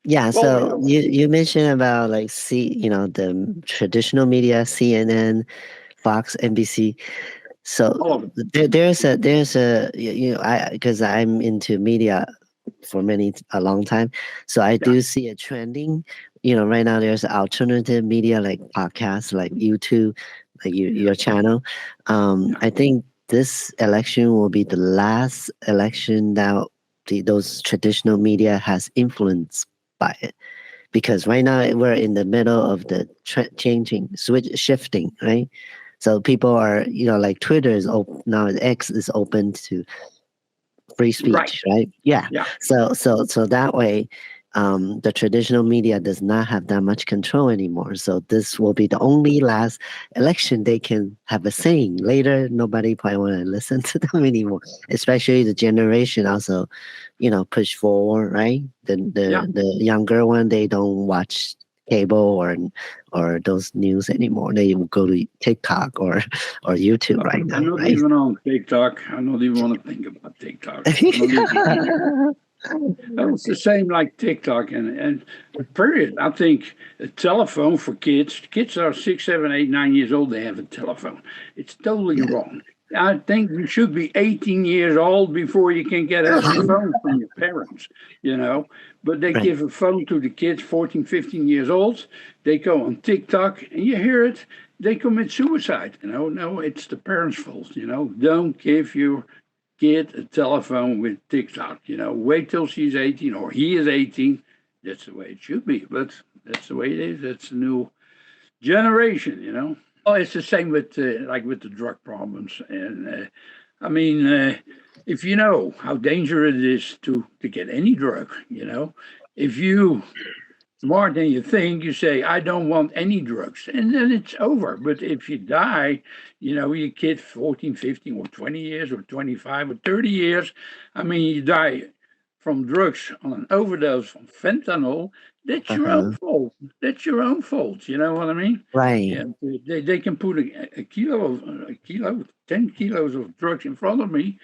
Yeah, Well, so you mentioned about like the traditional media, CNN, Fox, NBC. So all of it. there's a I because I'm into media for a long time, so I Yeah, do see a trending. Right now there's alternative media like podcasts, like YouTube, like yeah, your channel. yeah, I think this election will be the last election that those traditional media has influence by it, because right now we're in the middle of the changing, shifting, right? So people are, like Twitter is open now, X is open to free right. speech, right? Yeah. Yeah, So that way, the traditional media does not have that much control anymore. So this will be the only last election they can have a saying. Later, nobody probably want to listen to them anymore. Especially the generation also, push forward, right? yeah. The younger one, they don't watch cable or those news anymore. They will go to TikTok or YouTube right I'm now, not right? even on TikTok. I don't even want to think about TikTok. I'm not even. Well, it's the same like TikTok and period. I think a telephone for kids. Kids are 6, 7, 8, 9 years old. They have a telephone. It's totally Yeah. wrong. I think you should be 18 years old before you can get a phone from your parents. You know, but they Right. give a phone to the kids, 14, 15 years old. They go on TikTok and you hear it. They commit suicide. No, it's the parents' fault. Don't give your kid a telephone with TikTok. Wait till she's 18 or he is 18. That's the way it should be. But that's the way it is. That's the new generation. Well, it's the same with like with the drug problems. And I mean, if you know how dangerous it is to get any drug, if you more than you think. You say, I don't want any drugs. And then it's over. But if you die, your kid 14, 15, or 20 years, or 25, or 30 years, I mean, you die from drugs on an overdose from fentanyl, that's your own Uh-huh. fault. That's your own fault. You know what I mean? Right. And they can put a kilo, 10 kilos of drugs in front of me.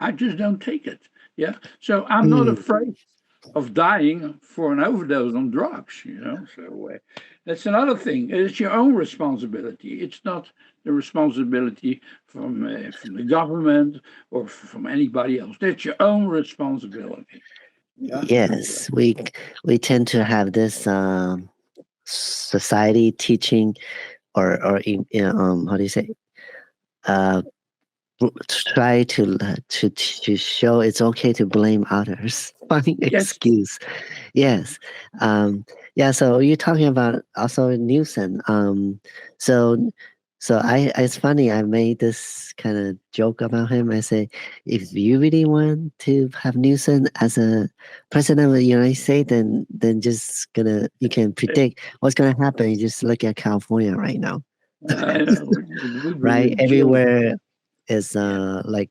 I just don't take it. Yeah. So I'm not Mm, afraid of dying for an overdose on drugs. So that's another thing. It's your own responsibility. It's not the responsibility from the government or from anybody else. That's your own responsibility. Yeah. So yes, we tend to have this society teaching how do you say, uh try to show it's okay to blame others. Finding yes, excuse. Yes. Um, yeah, so you're talking about also Newsom. So it's funny, I made this kind of joke about him. I say, if you really want to have Newsom as a president of the United States, then just gonna you can predict what's gonna happen. You just look at California right now. I know it would be a Right? joke. Everywhere is Yeah, like,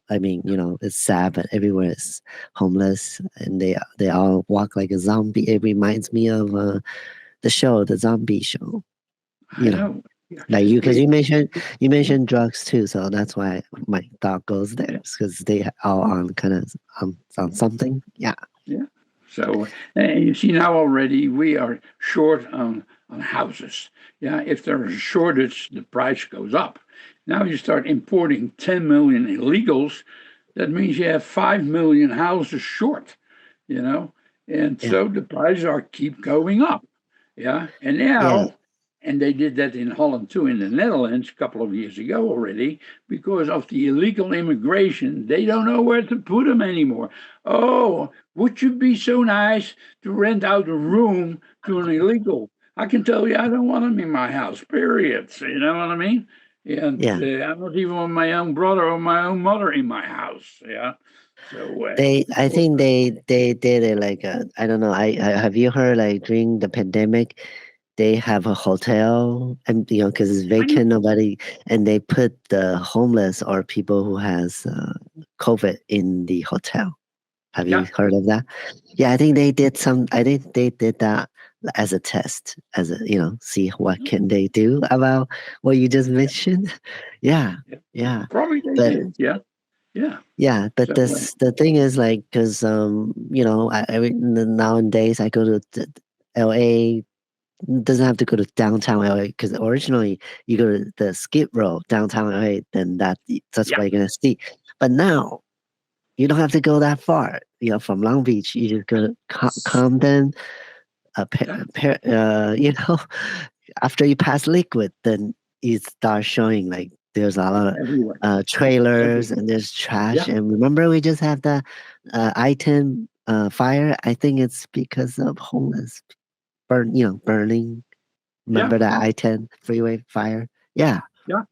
I mean, it's sad, but everywhere is homeless, and they all walk like a zombie. It reminds me of the zombie show. I You know, know. Yeah. like because We, you mentioned drugs too, so that's why my thought goes there, yeah. because they all on kind of on something. Yeah, Yeah. So, and you see now already we are short on houses. Yeah. If there's a shortage, the price goes up. Now you start importing 10 million illegals. That means you have 5 million houses short, you know, and yeah, so the prices are keep going up. Yeah. And yeah, now, and they did that in Holland too, in the Netherlands a couple of years ago already, because of the illegal immigration. They don't know where to put them anymore. Oh, would you be so nice to rent out a room to an illegal? I can tell you, I don't want them in my house, period. So, you know what I mean? And yeah. I don't even want my own brother or my own mother in my house. Yeah. So, I think they did it like I don't know. Have you heard like during the pandemic, they have a hotel, and because it's I know. vacant, nobody, and they put the homeless or people who has COVID in the hotel. Have you Yeah. heard of that? Yeah, I think they did some. I think they did that as a test, as a see what can they do about what you just mentioned. Yeah, Yeah. yeah, Probably they but did. Yeah. Yeah. Yeah, but So the thing is like because nowadays I go to L.A. Doesn't have to go to downtown LA because originally you go to the Skid Row downtown LA, then that's yeah, what you're gonna see. But now you don't have to go that far. From Long Beach, you just go to Compton, yeah, after you pass Liquid, then it starts showing like there's a lot of everywhere, trailers everywhere. and there's trash. Yeah, And remember, we just had the I-10 fire. I think it's because of homeless burning. yeah, Remember that I-10 freeway fire? Yeah, yeah.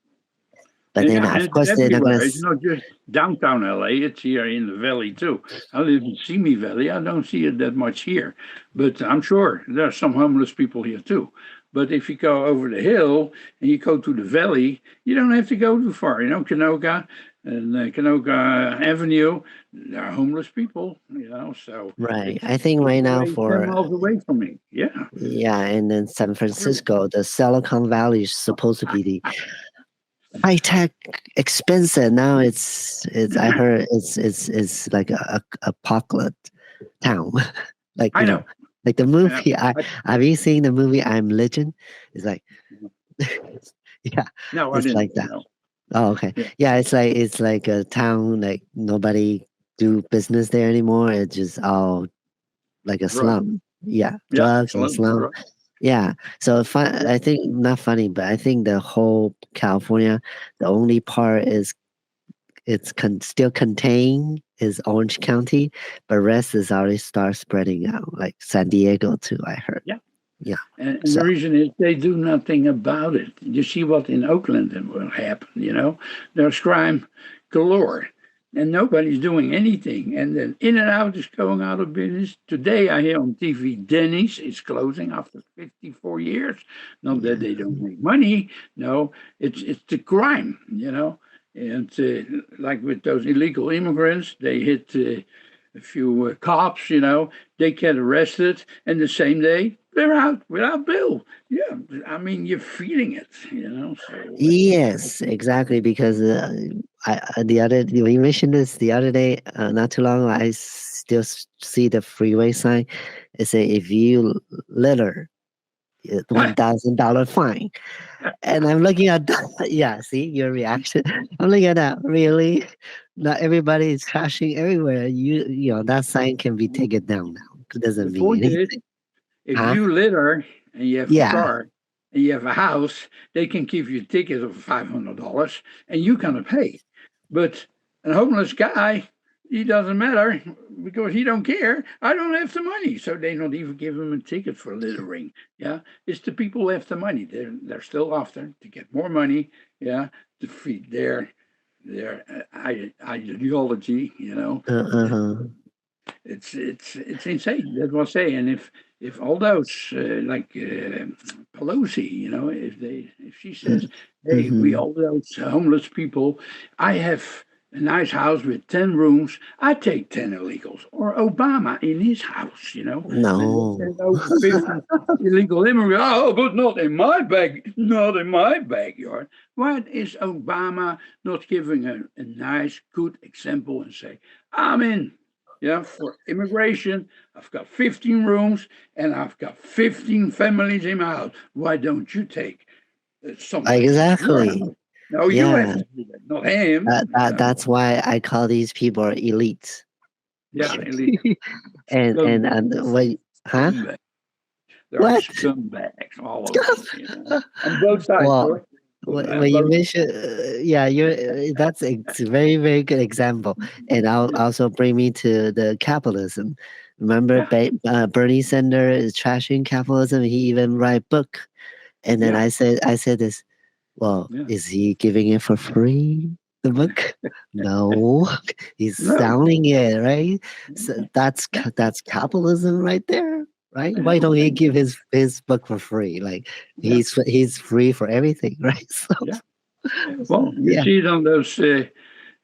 but then Yeah, and of it's course they're not gonna. everywhere. It's not just downtown LA, it's here in the valley too. I live in Simi Valley. I don't see it that much here, but I'm sure there are some homeless people here too. But if you go over the hill and you go to the valley, you don't have to go too far. Canoga and Canoga Avenue, there are homeless people, so Right. it's I think just right now away 10 for miles away from me. Yeah. yeah, and then San True. Francisco, the Silicon Valley is supposed to be the high tech, expensive. Now it's. I heard it's like a apocalypse town, like I know. like the Yeah. movie. I I, have you seen the movie I'm Legend? It's like yeah, no, I it's didn't. like that. No. Oh, okay. Yeah. Yeah, it's like a town like nobody do business there anymore. It's just all like a Drug. slum. Yeah, Yeah. drugs and Slum. slum. Drug. Yeah. So Yeah. I think not funny, but I think the whole California, the only part is still contained is Orange County, but rest is already start spreading out, like San Diego too. I heard. Yeah. Yeah. And So the reason is they do nothing about it. You see what in Oakland will happen, There's crime galore. And nobody's doing anything. And then In and Out is going out of business. Today I hear on TV Denny's is closing after 54 years. Not that yeah. they don't make money. No, it's the crime. And like with those illegal immigrants, they hit a few cops, they get arrested, and the same day they're out without bill. Yeah, I mean you're feeling it. So Yes, exactly. Because the other you mentioned this the other day, not too long ago. I still see the freeway sign. It say if you litter, $1,000 fine. And I'm looking at that. Yeah, see your reaction. I'm looking at that. Really, not everybody is crashing everywhere. That sign can be taken down now. It doesn't the mean point is, anything, if huh? you litter and you have a Yeah. car and you have a house, they can give you a ticket of $500 and you gonna pay. But a homeless guy, he doesn't matter because he don't care. I don't have the money, so they not even give him a ticket for littering. Yeah, it's the people who have the money. They're still after to get more money. Yeah, to feed their ideology. And Uh-huh. it's insane. That's what I say. And if all those like Pelosi, if she says, "Hey, we Mm-hmm. all those homeless people, I have a nice house with 10 rooms. I take 10 illegals." Or Obama in his house, when they No. send over 50 illegal immigrants. Oh, but not in my not in my backyard. Why is Obama not giving a nice, good example and say, "I'm in"? Yeah, for immigration, I've got 15 rooms and I've got 15 families in my house. Why don't you take somebody in your Exactly. house? No, you have Yeah. to do that, not him. That's why I call these people elites. Yeah, illegal And what? Huh? scumbags. They're What? scumbags, all of them. On both sides, Well, boy. when you Both. mention, yeah, that's a very, very good example. And I'll Yeah, also bring me to the capitalism. Remember, yeah, Bernie Sanders is trashing capitalism. He even write book. And then yeah, I said this. Well, yeah. is he giving it for free? The book? No, he's No, selling it, right? So yeah, yeah, that's capitalism right there, right? I Why know, don't I he know. give his book for free? Like Yeah, he's free for everything, right? So yeah. Well, you yeah. see it on those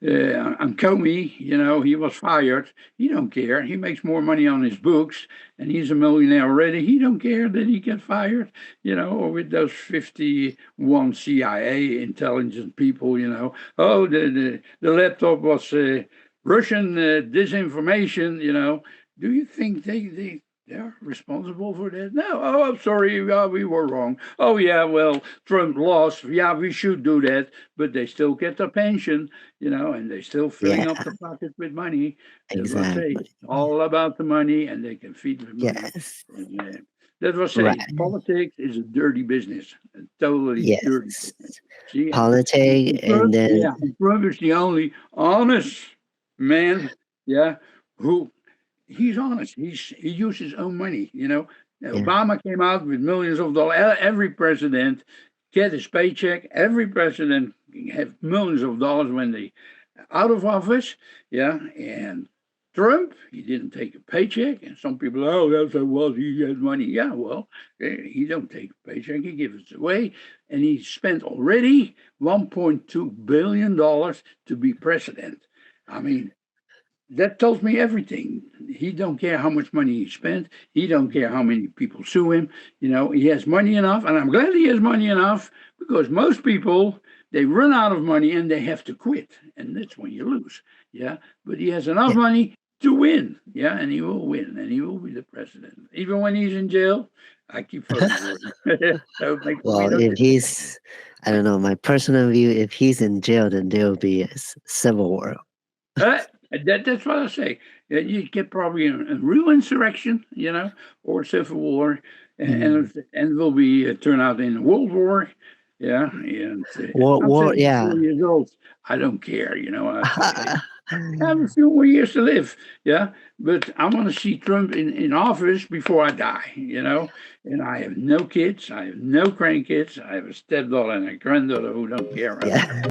And Comey, he was fired. He don't care. He makes more money on his books, and he's a millionaire already. He don't care that he get fired, or with those 51 CIA intelligence people, Oh, the laptop was Russian disinformation, Do you think they're responsible for that? No. Oh, I'm sorry. We were wrong. Oh, yeah. Well, Trump lost. Yeah, we should do that. But they still get their pension, and they still filling up Yeah, the pocket with money. That was say exactly. all about the money, and they can feed the money. Yes. And, that was say Right. politics is a dirty business, a totally dirty Yes. business. See, Politic, and and Trump, then yeah, and Trump is the only honest man, yeah, who he's honest. He used his own money. yeah, Obama came out with millions of dollars. Every president get his paycheck. Every president have millions of dollars when they out of office. Yeah, and Trump, he didn't take a paycheck. And some people, oh, that's what he had money. Yeah, well, he don't take a paycheck. He gives it away, and he spent already $1.2 billion to be president. I mean, that tells me everything. He don't care how much money he spent. He don't care how many people sue him. He has money enough, and I'm glad he has money enough because most people they run out of money and they have to quit, and that's when you lose. Yeah, but he has enough yeah. money to win. Yeah, and he will win, and he will be the president, even when he's in jail. I keep voting for him. That would make for me Well, no if difference. he's, I don't know, my personal view, if he's in jail, then there will be a civil war. Uh, that's what I say. You get probably a real insurrection, or civil war, Mm. and will be turn out in a world war. Yeah, and I'm Yeah. 74 years old. I don't care, I have a few more years to live. Yeah, but I want to see Trump in office before I die. And I have no kids. I have no grandkids. I have a stepdaughter and a granddaughter who don't care. Yeah.